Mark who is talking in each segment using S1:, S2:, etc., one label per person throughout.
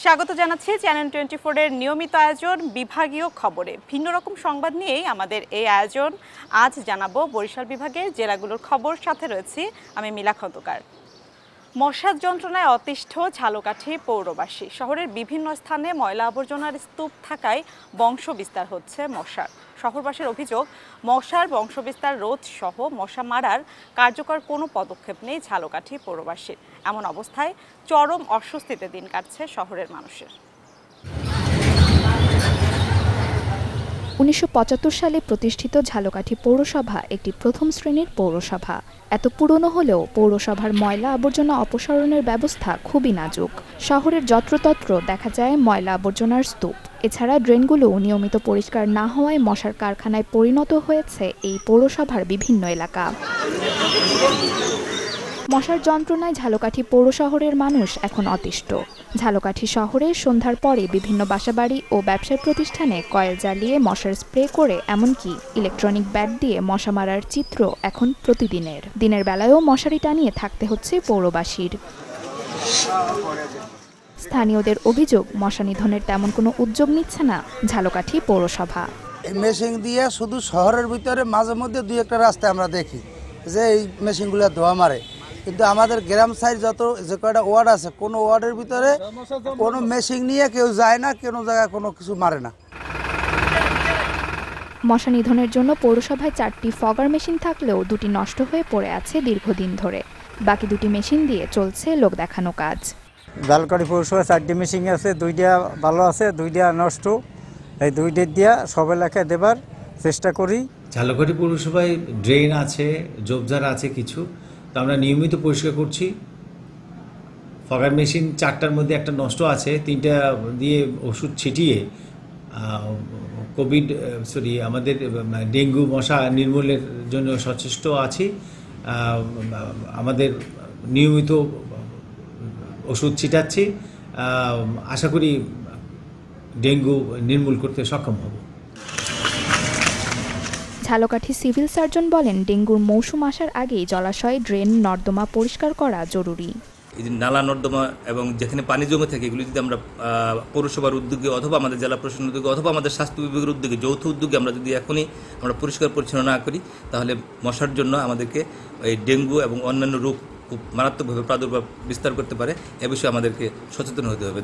S1: স্বাগত জানাচ্ছি চ্যানেল 24 এর নিয়মিত আয়োজন বিভাগীয় খবরে। ভিন্ন রকম সংবাদ নিয়েই আমাদের এই আয়োজন। আজ জানাবো বরিশাল বিভাগের জেলাগুলোর খবর, সাথে রয়েছি আমি মিলা খন্দকার। মশার যন্ত্রণায় অতিষ্ঠ ঝালকাঠি পৌরবাসী। শহরের বিভিন্ন স্থানে ময়লা আবর্জনার স্তূপ থাকায় বংশ বিস্তার হচ্ছে মশার। শহরবাসীর অভিযোগ, মশার বংশবিস্তার রোধ সহ মশা মারার কার্যকর কোনো পদক্ষেপ নেই ঝালকাঠি পৌরবাসীর। এমন অবস্থায় চরম অস্বস্তিতে দিন কাটছে শহরের মানুষের।
S2: 1975 সালে প্রতিষ্ঠিত ঝালকাঠি পৌরসভা একটি প্রথম শ্রেণীর পৌরসভা। এত পুরনো হলেও পৌরসভার ময়লা আবর্জনা অপসারণের ব্যবস্থা খুবই নাজুক। শহরের যত্রতত্র দেখা যায় ময়লা আবর্জনার স্তূপ। এছাড়া ড্রেনগুলো নিয়মিত পরিষ্কার না হওয়ায় মশার কারখানায় পরিণত হয়েছে এই পৌরসভার বিভিন্ন এলাকা। মশার যন্ত্রণায় ঝালকাঠি পৌর শহরের মানুষ এখন অতিষ্ঠ। ঝালকাঠি শহরে সন্ধ্যার পরে বিভিন্ন বাসাবাড়ি ও ব্যবসায়িক প্রতিষ্ঠানে কয়েল জ্বালিয়ে মশার স্প্রে করে, এমনকি ইলেকট্রনিক ব্যাট দিয়ে মশা মারার চিত্র এখন প্রতিদিনের। দিনের বেলায়ও মশারি টানিয়ে থাকতে হচ্ছে পৌরবাসীর। স্থানীয়দের অভিযোগ, মশা নিধনের তেমন কোনো উদ্যোগ নিচ্ছে না ঝালকাঠি পৌরসভা।
S3: মেশিন দিয়ে শুধু শহরের ভিতরে মাঝে মধ্যে দুই একটা রাস্তায় আমরা দেখি যে এই মেশিনগুলো ধোয়া মারে, কিন্তু আমাদের গ্রাম সাইড যত যে কয়টা ওয়ার্ড আছে, কোনো ওয়ার্ডের ভিতরে কোনো মেশিন নিয়ে কেউ যায় না, কোনো জায়গায় কোনো কিছু মারে না।
S2: মশা নিধনের জন্য পৌরসভায় 4টি ফগার মেশিন থাকলেও 2টি নষ্ট হয়ে পড়ে আছে দীর্ঘদিন ধরে। বাকি 2টি মেশিন দিয়ে চলছে লোক দেখানো কাজ।
S4: ঝালকাঠি পৌরসভায় 4টি মেশিন আছে, 2টা ভালো আছে, 2টা নষ্ট। এই 2টা দিয়ে সব এলাকায় দেবার চেষ্টা করি।
S5: ঝালকাঠি পৌরসভায় ড্রেন আছে, ঝোপঝাড় আছে কিছু, তো আমরা নিয়মিত পরিষ্কার করছি। ফগার মেশিন 4টার মধ্যে একটা নষ্ট আছে, 3টা দিয়ে ওষুধ ছিটিয়ে আমাদের ডেঙ্গু মশা নির্মূলের জন্য সচেষ্ট আছি। আমাদের নিয়মিত ওষুধ ছিটাচ্ছি, আশা করি ডেঙ্গু নির্মূল করতে সক্ষম হব।
S2: ঝালকাঠি সিভিল সার্জন বলেন, ডেঙ্গুর মৌসুম আসার আগেই জলাশয়, ড্রেন, নর্দমা পরিষ্কার করা জরুরি।
S6: এই যে নালা নর্দমা এবং যেখানে পানি জমে থাকে, এগুলি যদি আমরা পৌরসভার উদ্যোগে অথবা আমাদের জেলা প্রশাসনের উদ্যোগে অথবা আমাদের স্বাস্থ্য বিভাগের উদ্যোগে, যৌথ উদ্যোগে আমরা যদি এখনই আমরা পরিষ্কার পরিচ্ছন্ন না করি, তাহলে মশার জন্য আমাদেরকে এই ডেঙ্গু এবং অন্যান্য রোগ খুব মারাত্মকভাবে প্রাদুর্ভাব বিস্তার করতে পারে। এ বিষয়ে আমাদেরকে সচেতন হতে হবে।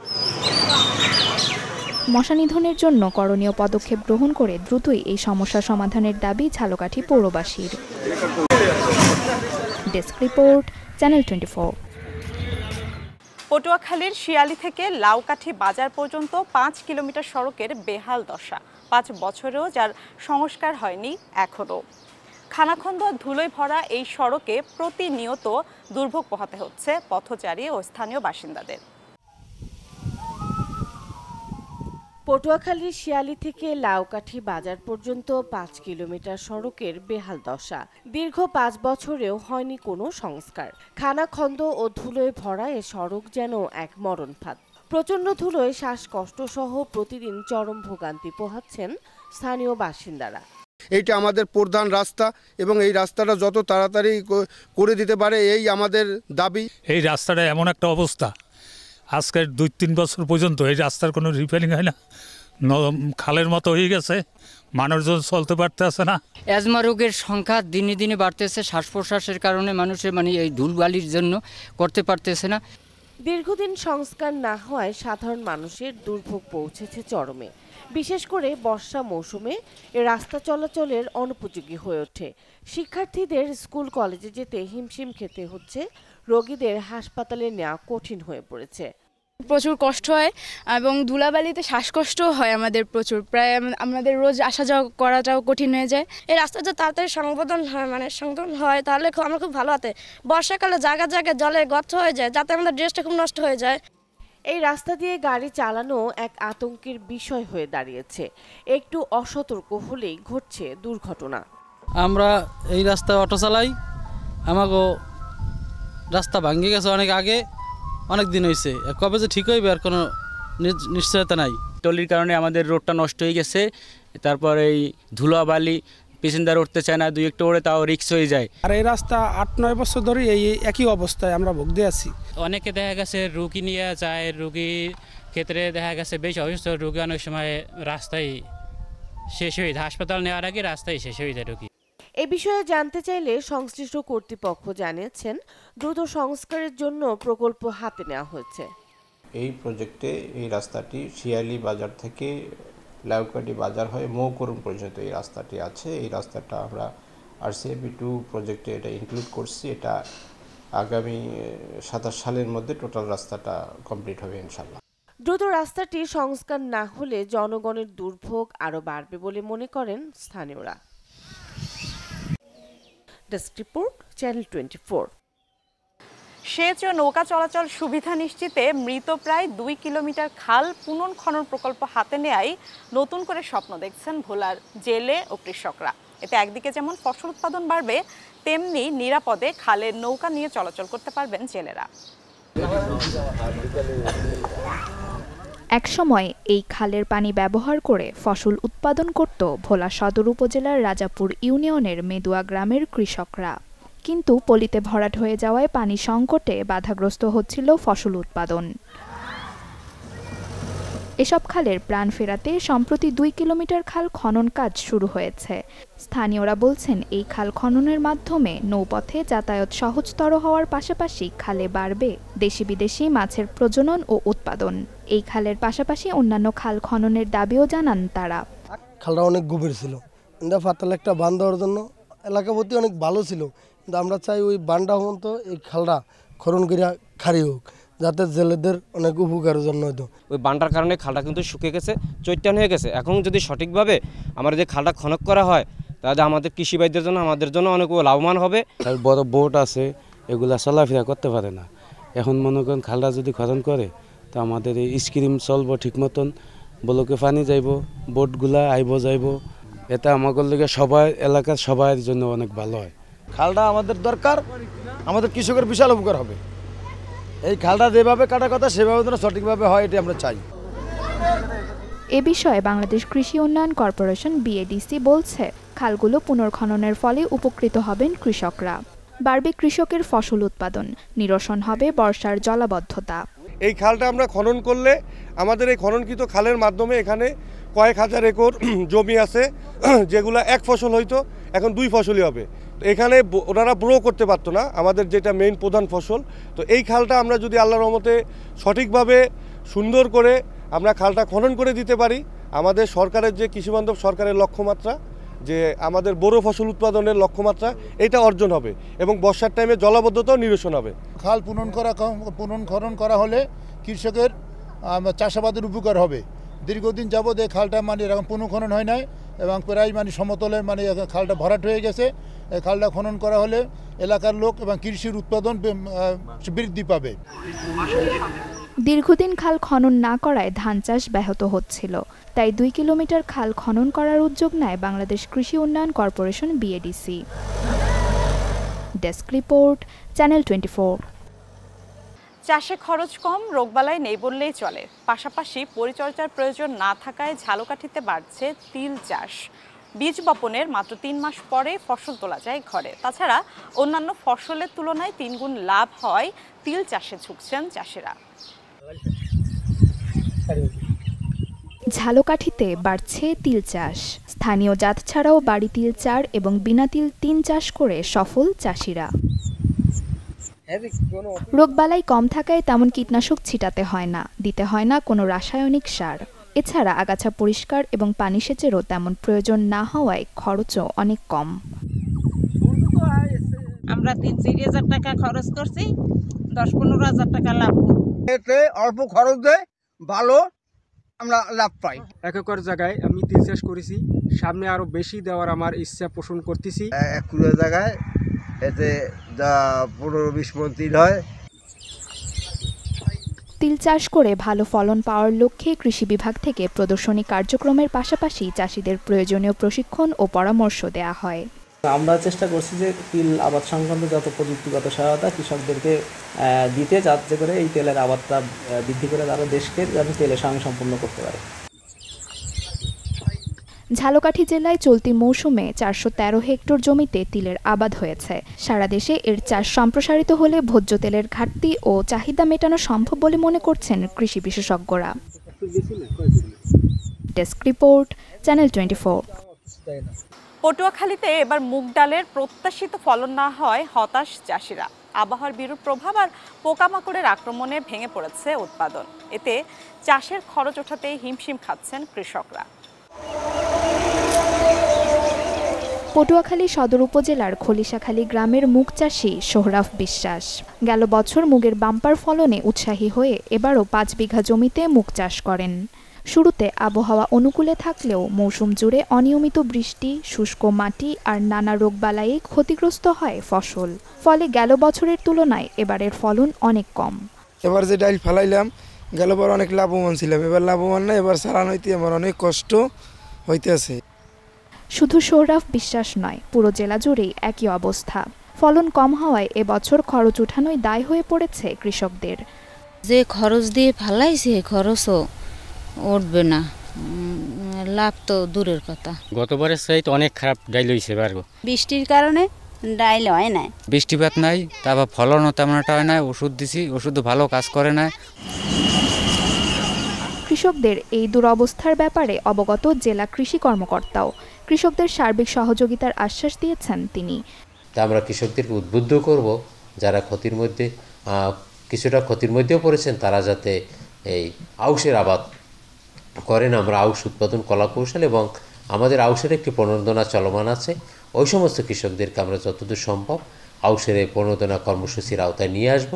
S2: মশা নিধনের জন্য করণীয় পদক্ষেপ গ্রহণ করে দ্রুতই এই সমস্যা সমাধানের দাবি ঝালকাঠি পৌরবাসীর। Desk report, channel 24।
S1: পটুয়াখালীর শিয়ালী থেকে লাউকাঠি বাজার পর্যন্ত 5 কিলোমিটার সড়কের বেহাল দশা। 5 বছরেও যার সংস্কার হয়নি এখনও। খানাখন্দ ধুলোয় ভরা এই সড়কে প্রতিনিয়ত দুর্ভোগ পোহাতে হচ্ছে পথচারী ও স্থানীয় বাসিন্দাদের।
S7: পটুয়াখালীর শিয়ালী থেকে লাউকাঠি বাজার পর্যন্ত 5 কিলোমিটার সড়কের বেহাল দশা। দীর্ঘ 5 বছরেও হয়নি কোনো সংস্কার। খানাখন্দ ও ধুলোয় ভরা এ সড়ক যেন এক মরণ ফাঁদ। প্রচণ্ড ধুলোয় শ্বাসকষ্ট সহ প্রতিদিন চরম ভোগান্তি পোহাচ্ছেন স্থানীয় বাসিন্দারা।
S8: এইটা আমাদের প্রধান রাস্তা এবং এই রাস্তাটা যত তাড়াতাড়ি করে দিতে পারে এই আমাদের দাবি।
S9: এই রাস্তাটা এমন একটা অবস্থা, আজকের 2-3 বছর পর্যন্ত এই রাস্তার কোনো রিপেয়ারিং হয় না, খালের মতো হয়ে গেছে, মানুষজন চলতে পারতেছে না।
S10: অ্যাজমা রোগের সংখ্যা দিনে দিনে বাড়তেছে, শ্বাস প্রশ্বাসের কারণে মানুষের এই ধুলবালির জন্য করতে পারতেছে না।
S7: দীর্ঘদিন সংস্কার না হওয়ায় সাধারণ মানুষের দুর্ভোগ পৌঁছেছে চরমে। বিশেষ করে বর্ষা মৌসুমে এ রাস্তা চলাচলের অনুপযোগী হয়ে ওঠে। শিক্ষার্থীদের স্কুল কলেজে যেতে হিমশিম খেতে হচ্ছে, রোগীদের হাসপাতালে নেওয়া কঠিন হয়ে পড়েছে।
S11: প্রচুর কষ্ট হয় এবং ধুলাবালিতে শ্বাসকষ্টও হয় আমাদের প্রচুর, প্রায় আমাদের রোজ আসা যাওয়া করাটাও কঠিন হয়ে যায়। এই রাস্তাটা তাড়াতাড়ি সংশোধন হয় তাহলে আমরা খুব ভালো হতে। বর্ষাকালে জায়গায় জায়গায় জলে গর্ত হয়ে যায়, যাতে আমাদের ড্রেসটা খুব নষ্ট হয়ে যায়।
S7: এই রাস্তা দিয়ে গাড়ি চালানো এক আতঙ্কের বিষয় হয়ে দাঁড়িয়েছে। একটু অসতর্ক হলেই ঘটছে দুর্ঘটনা।
S12: আমরা এই রাস্তায় অটো চালাই, আমাকে রাস্তা ভাঙে গেছে অনেক আগে, অনেক দিন হয়েছে, কবে যে ঠিক হইবে আর কোনো নিশ্চয়তা নাই।
S13: টলির কারণে আমাদের রোডটা নষ্ট হয়ে গেছে, তারপর এই ধুলাবালি প্যাসেঞ্জার উঠতে চায় না, 2-1টা ওড়ে তাও রিক্স হয়ে যায়।
S14: আর এই রাস্তা 8-9 বছর ধরে এই একই অবস্থায় আমরা ভুগতে আছি।
S15: অনেকে দেখা গেছে রুগী নিয়ে যায়, রুগী ক্ষেত্রে দেখা গেছে বেশ অসুস্থ রোগী অনেক সময় রাস্তায় শেষ হয়ে যায়, হাসপাতাল নেওয়ার আগে রাস্তায় শেষ হয়ে যায় রোগী।
S7: এ বিষয়ে জানতে চাইলে সংশ্লিষ্ট কর্তৃপক্ষ জানিয়েছেন দ্রুত সংস্কারের জন্য প্রকল্প হাতে নেওয়া হয়েছে।
S16: এই প্রজেক্টে এই রাস্তাটি শিয়ালি বাজার থেকে লাউকাটি বাজার হয়ে মৌকরণ পর্যন্ত এই রাস্তাটি আছে। এই রাস্তাটা আমরা RCAP2 প্রজেক্টে এটা ইনক্লুড করছি। এটা আগামী 27 সালের মধ্যে টোটাল রাস্তাটা কমপ্লিট হবে ইনশাআল্লাহ।
S7: দ্রুত রাস্তাটি সংস্কার না হলে জনগণের দুর্ভোগ আরও বাড়বে বলে মনে করেন স্থানীয়রা। Desk report, channel 24।
S1: সেচ ও নৌকা চলাচল সুবিধা নিশ্চিতে মৃতপ্রায় 2 কিলোমিটার খাল পুনর্খনন প্রকল্প হাতে নেয়াই নতুন করে স্বপ্ন দেখছেন ভোলার জেলে ও কৃষকরা। এতে একদিকে যেমন ফসল উৎপাদন বাড়বে, তেমনি নিরাপদে খালের নৌকা নিয়ে চলাচল করতে পারবেন জেলেরা।
S2: একসময় এই খালের পানি ব্যবহার করে ফসল উৎপাদন করত ভোলা সদর উপজেলার রাজাপুর ইউনিয়নের মেদুয়া গ্রামের কৃষকরা, কিন্তু পলিতে ভরাট হয়ে যাওয়ায় পানি সংকটে বাধাগ্রস্ত হচ্ছিল ফসল উৎপাদন। এসব খালের প্রাণ ফেরাতে সম্প্রতি 2 কিলোমিটার খাল খনন কাজ শুরু হয়েছে। স্থানীয়রা বলছেন এই খাল খননের মাধ্যমে নৌপথে যাতায়াত সহজতর হওয়ার পাশাপাশি খালে বাড়বে দেশি বিদেশি মাছের প্রজনন ও উৎপাদন। এই খালের পাশাপাশি অন্যান্য খাল খননের দাবিও জানান তারা।
S3: খালটা অনেক গভীর ছিল, ফাতাল একটা বাঁধ দেওয়ার জন্য এলাকাবর্তী অনেক ভালো ছিল, কিন্তু আমরা চাই ওই বানটা হতো এই খালটা খনন করে খারি হোক, যাতে জেলেদের অনেক উপকারের জন্য হতো।
S17: ওই বানটার কারণে খালটা কিন্তু শুকিয়ে গেছে, চৈতান হয়ে গেছে। এখন যদি সঠিকভাবে আমরা যে খালটা খনন করা হয়, তাহলে আমাদের কৃষিবাড়িদের জন্য, আমাদের জন্য অনেক লাভবান হবে।
S18: বড় বোট আছে, এগুলা চলাফেরা করতে পারে না। এখন মনে করেন খালটা যদি খনন করে, তো আমাদের এই স্কিম চলবো ঠিক মতন, ব্লকে পানি যাইব, বোটগুলা আইব যাইব। এটা আমাদের লিগে সবাই, এলাকার সবার জন্য অনেক ভালো হয়।
S19: খালটা আমাদের দরকার, আমাদের কৃষকের বিশাল উপকার হবে। এই খালটা যেভাবে কাটা কথা সেভাবে যেন সঠিকভাবে হয়, এটি আমরা চাই।
S2: এ বিষয়ে বাংলাদেশ কৃষি উন্নয়ন কর্পোরেশন BADC বলছে, খালগুলো পুনর্খননের ফলে উপকৃত হবেন কৃষকরা। বাড়বে কৃষকের ফসল উৎপাদন, নিরসন হবে বর্ষার জলাবদ্ধতা।
S8: এই খালটা আমরা খনন করলে আমাদের এই খননকৃত খালের মাধ্যমে এখানে কয়েক হাজার একর জমি আছে, যেগুলো এক ফসল হইতো এখন 2 ফসলই হবে। এখানে ওনারা ব্রো করতে পারতো না, আমাদের যেটা মেইন প্রধান ফসল। তো এই খালটা আমরা যদি আল্লাহর রহমতে সঠিকভাবে সুন্দর করে আমরা খালটা খনন করে দিতে পারি, আমাদের সরকারের যে কৃষিবান্ধব সরকারের লক্ষ্যমাত্রা, যে আমাদের বড় ফসল উৎপাদনের লক্ষ্যমাত্রা, এটা অর্জন হবে এবং বর্ষার টাইমে জলাবদ্ধতাও নিরসন হবে।
S20: খাল পুনর্খনন করা হলে কৃষকের চাষাবাদের উপকার হবে। দীর্ঘদিন যাবৎ এই খালটা এরকম পুনর্খনন হয় নাই এবং প্রায় সমতলে খালটা ভরাট হয়ে গেছে। এই খালটা খনন করা হলে এলাকার লোক এবং কৃষির উৎপাদন বৃদ্ধি পাবে।
S2: দীর্ঘদিন খাল খনন না করায় ধান চাষ ব্যাহত হচ্ছিল, তাই 2 কিলোমিটার খাল খনন করার উদ্যোগ নেয় বাংলাদেশ কৃষি উন্নয়ন corporation BADC। Desk report, channel 24।
S1: চাষে খরচ কম, রোগবালাই নেই বললেই চলে। পাশাপাশি পরিচর্যার প্রয়োজন না থাকায় ঝালকাঠিতে বাড়ছে তিল চাষ। বীজ বপনের মাত্র 3 মাস পরে ফসল তোলা যায় ঘরে। তাছাড়া অন্যান্য ফসলের তুলনায় 3 গুণ লাভ হয় তিল চাষে ঝুঁকছেন চাষিরা।
S2: ঝালকাঠিতে বাড়ছে তিল চাষ। স্থানীয় জাত ছাড়াও বাড়ি তিল 4 এবং বিনা তিল 3 চাষ করে সফল চাষিরা। রোগবালাই কম থাকায় তেমন কীটনাশক ছিটাতে হয় না, দিতে হয় না কোনো রাসায়নিক সার। এছাড়া আগাছা পরিষ্কার এবং পানি সেচেরও তেমন প্রয়োজন না হওয়ায় খরচও অনেক কম।
S21: আমরা 3-4 টাকা খরচ করছি, 10-15 হাজার টাকা লাভ করব।
S19: এতে অল্প খরচে ভালো আমরা লাভ পাই।
S14: 1 একর জায়গায় আমি তিল চাষ করেছি, সামনে আরো বেশি দেওয়ার আমার ইচ্ছা পোষণ করতেছি।
S19: 1 কুড়ো জায়গায় এতে যা 15-20 মণ তিল হয়।
S2: তিল চাষ করে ভালো ফলন পাওয়ার লক্ষ্যে কৃষি বিভাগ থেকে প্রদর্শনী কার্যক্রমের পাশাপাশি চাষিদের প্রয়োজনীয় প্রশিক্ষণ ও পরামর্শ দেওয়া হয়।
S22: আমরা চেষ্টা করছি যে তিল আবাদ সংক্রান্ত যত প্রযুক্তিগত সহায়তা কৃষকদেরকে দিতে, যাতে করে এই তেলের আবাদটা বৃদ্ধি করে তারা দেশকে যাতে তেলের স্বয়ংসম্পূর্ণ করতে পারে।
S2: ঝালকাঠি জেলায় চলতি মৌসুমে 413 হেক্টর জমিতে তিলের আবাদ হয়েছে। সারা দেশে এর চাষ সম্প্রসারিত হলে ভোজ্য তেলের ঘাটতি ও চাহিদা মেটানো সম্ভব বলে মনে করছেন কৃষি বিশেষজ্ঞরা। Desk report, channel 24।
S1: পটুয়াখালীতে এবার মুগ ডালের প্রত্যাশিত ফলন না হয় হতাশ চাষিরা। আবহাওয়ার বিরূপ প্রভাব আর পোকামাকড়ের আক্রমণে ভেঙে পড়েছে উৎপাদন। এতে চাষের খরচ ওঠাতে হিমশিম খাচ্ছেন কৃষকরা।
S2: পটুয়াখালী সদর উপজেলার খলিশাখালী গ্রামের মুগ চাষী সোহরাফ বিশ্বাস গেল বছর মুগের বাম্পার ফলনে উৎসাহী হয়ে এবারও 5 বিঘা জমিতে মুগ চাষ করেন। শুরুতে আবহাওয়া অনুকূলে থাকলেও মৌসুম জুড়ে অনিয়মিত বৃষ্টি, শুষ্ক মাটি আর নানা রোগবালাইয়ে ক্ষতিগ্রস্ত হয় ফসল। ফলে গেল বছরের তুলনায় এবারের ফলন অনেক কম।
S4: এবার যে ডাল ফেলাইলাম গেলবার অনেক লাভবান ছিলাম, এবার লাভবান না, এবার চালান হইতে আমার অনেক কষ্ট হইতেছে।
S2: শুধু সোহরাফ বিশ্বাস নয়, পুরো জেলা জুড়েই একই অবস্থা। ফলন কম হওয়ায় এবছর খরচ উঠানোই দায় হয়ে পড়েছে কৃষকদের।
S5: যে খরচ দিয়ে ফেলাইছে খরচও উঠবে না, লাভ তো দূরের কথা।
S13: গতবারের চাইতে অনেক খারাপ ডাইল হয়েছে এবার।
S5: বৃষ্টির কারণে ডাইল হয় না,
S13: বৃষ্টিপাত নাই, তারপর ফলনও তেমন একটা হয় না। ওষুধ দিছি, ওষুধ ভালো কাজ করে না।
S2: কৃষকদের এই দুরবস্থার ব্যাপারে অবগত জেলা কৃষি কর্মকর্তাও। কৃষকদের সার্বিক সহযোগিতার আশ্বাস দিয়েছেন তিনি।
S23: তা আমরা কৃষকদেরকে উদ্বুদ্ধ করব, যারা ক্ষতির মধ্যে কিছুটা ক্ষতির মধ্যেও পড়েছেন, তারা যাতে এই আউশের আবাদ করেন। আমরা আউশ উৎপাদন কলা কৌশল এবং আমাদের আউশের একটি প্রণোদনা চলমান আছে। ওই সমস্ত কৃষকদেরকে আমরা যতদূর সম্ভব আউশের এই প্রণোদনা কর্মসূচির আওতায় নিয়ে আসব।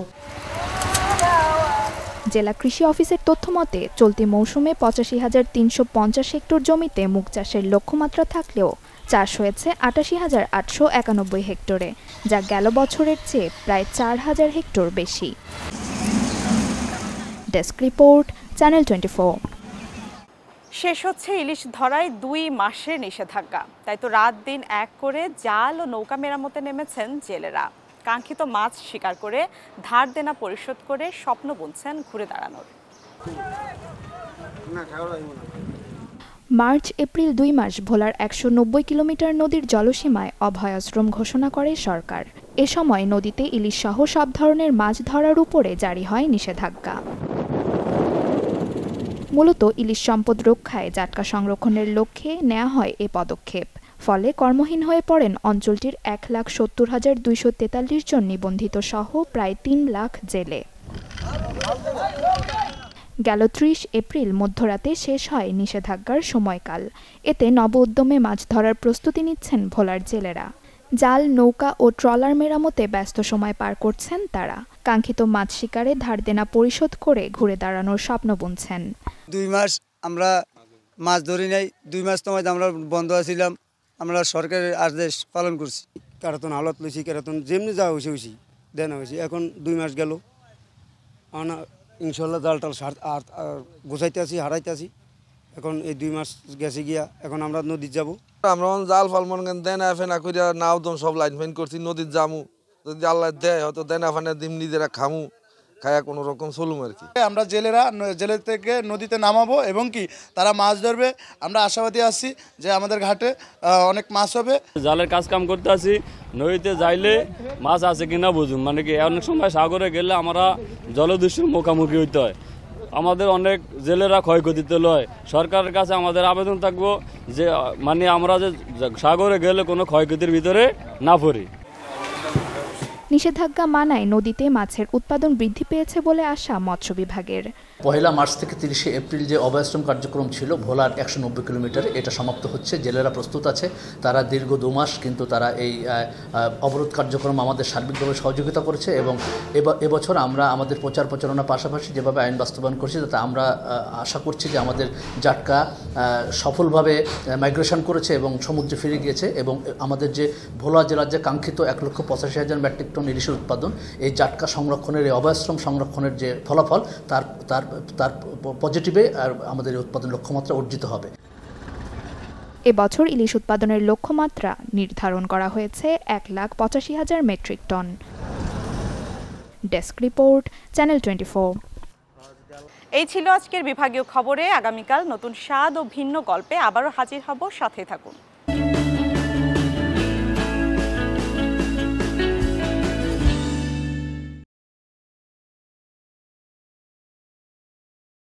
S2: জেলা কৃষি অফিসের তথ্য মতে চলতি মৌসুমে 85,350 হেক্টর জমিতে মুগ চাষের লক্ষ্যমাত্রা থাকলেও চাষ হয়েছে 88,891 হেক্টরে, যা গেল বছরের চেয়ে প্রায় 4,000 হেক্টর বেশি। Desk report, channel 24।
S1: শেষ হচ্ছে ইলিশ ধরায় 2 মাসের নিষেধাজ্ঞা। তাই তো রাত দিন এক করে জাল ও নৌকা মেরামতে নেমেছেন জেলেরা। কাঙ্ক্ষিত মাছ শিকার করে ধার দেনা পরিশোধ করে স্বপ্ন বুনছেন ঘুরে দাঁড়ানোর।
S2: মার্চ এপ্রিল 2 মাস ভোলার 190 কিলোমিটার নদীর জলসীমায় অভয়াশ্রম ঘোষণা করে সরকার। এ সময় নদীতে ইলিশ সহ সব ধরনের মাছ ধরার উপরে জারি হয় নিষেধাজ্ঞা। মূলত ইলিশ সম্পদ রক্ষায় জাটকা সংরক্ষণের লক্ষ্যে নেওয়া হয় এ পদক্ষেপ। ফলে কর্মহীন হয়ে পড়েন অঞ্চলটির 1,70,243 জন নিবন্ধিত সহ প্রায় 3 লাখ জেলে। গেল 30 এপ্রিল মধ্যরাতে শেষ হয় নিষেধাজ্ঞার সময়কাল। এতে নব উদ্যমে মাছ ধরার প্রস্তুতি নিচ্ছেন ভোলার জেলেরা। জাল, নৌকা ও ট্রলার মেরামতে ব্যস্ত সময় পার করছেন তারা। কাঙ্ক্ষিত মাছ শিকারে ধার দেনা পরিশোধ করে ঘুরে দাঁড়ানোর স্বপ্ন বুনছেন।
S24: 2 মাস আমরা মাছ ধরি নাই, 2 মাস তোমায় আমরা বন্ধ আছিলাম। আমরা সরকারের আদেশ পালন করছি। কারাতন হালত লইছি, কারাতন যেমনি যাওয়া হয়েছে হয়েছি দেনা হয়েছি। এখন 2 মাস গেল, ইনশাল্লাহ জাল টাল গোছাইতে আছি, হারাইতে আছি। এখন এই 2 মাস গেছে গিয়া, এখন আমরা নদীর যাব।
S25: আমরা জাল ফাল মন দেনা ফেনা করিয়া নাও দম সব লাইন ফাইন করছি, নদীর যামু। যদি আল্লাহ দেয় হয়তো দেনা ফানা দিম, নিজেরা খামু, খায়া কোনো রকম চলুম আর কি।
S26: আমরা জেলেরা জেলে থেকে নদীতে নামাবো এবং কি তারা মাছ ধরবে। আমরা আশাবাদী আছি যে আমাদের ঘাটে অনেক মাছ হবে।
S27: জালের কাজ কাম করতে আসি, নদীতে যাইলে মাছ আছে কিনা বুঝুন। মানে কি অনেক সময় সাগরে গেলে আমরা জলদস্যুর মুখোমুখি হইতে হয়। আমাদের অনেক জেলেরা ক্ষয়ক্ষতিতে লয়। সরকারের কাছে আমাদের আবেদন থাকবো যে মানে আমরা যে সাগরে গেলে কোনো ক্ষয়ক্ষতির ভিতরে না পড়ি।
S2: নিষেধাজ্ঞা মানায় নদীতে মাছের উৎপাদন বৃদ্ধি পেয়েছে বলে আশা মৎস্য বিভাগের।
S28: 1 মার্চ থেকে 30 এপ্রিল যে অভয়াশ্রম কার্যক্রম ছিল ভোলার 190 কিলোমিটারে, এটা সমাপ্ত হচ্ছে। জেলেরা প্রস্তুত আছে, তারা দীর্ঘ 2 মাস কিন্তু তারা এই অবরোধ কার্যক্রম আমাদের সার্বিকভাবে সহযোগিতা করেছে এবং এবছর আমরা আমাদের প্রচার প্রচারণার পাশাপাশি যেভাবে আইন বাস্তবায়ন করছি, তাতে আমরা আশা করছি যে আমাদের জাটকা সফলভাবে মাইগ্রেশন করেছে এবং সমুদ্রে ফিরে গিয়েছে এবং আমাদের যে ভোলা জেলার যে কাঙ্ক্ষিত 1,85,000 মেট্রিক টন ইলিশের উৎপাদন, এই জাটকা সংরক্ষণের, এই অভয়াশ্রম সংরক্ষণের যে ফলাফল, তার পজিটিভে আর আমাদের উৎপাদন লক্ষ্যমাত্রা অর্জিত হবে।
S2: এবছর ইলিশ উৎপাদনের লক্ষ্যমাত্রা নির্ধারণ করা হয়েছে 1,85,000 metric ton. Desk report, channel 24।
S1: এই ছিল আজকের বিভাগীয় খবরে। আগামীকাল নতুন স্বাদ ও ভিন্ন গল্পে আবারও হাজির হব, সাথে থাকুন।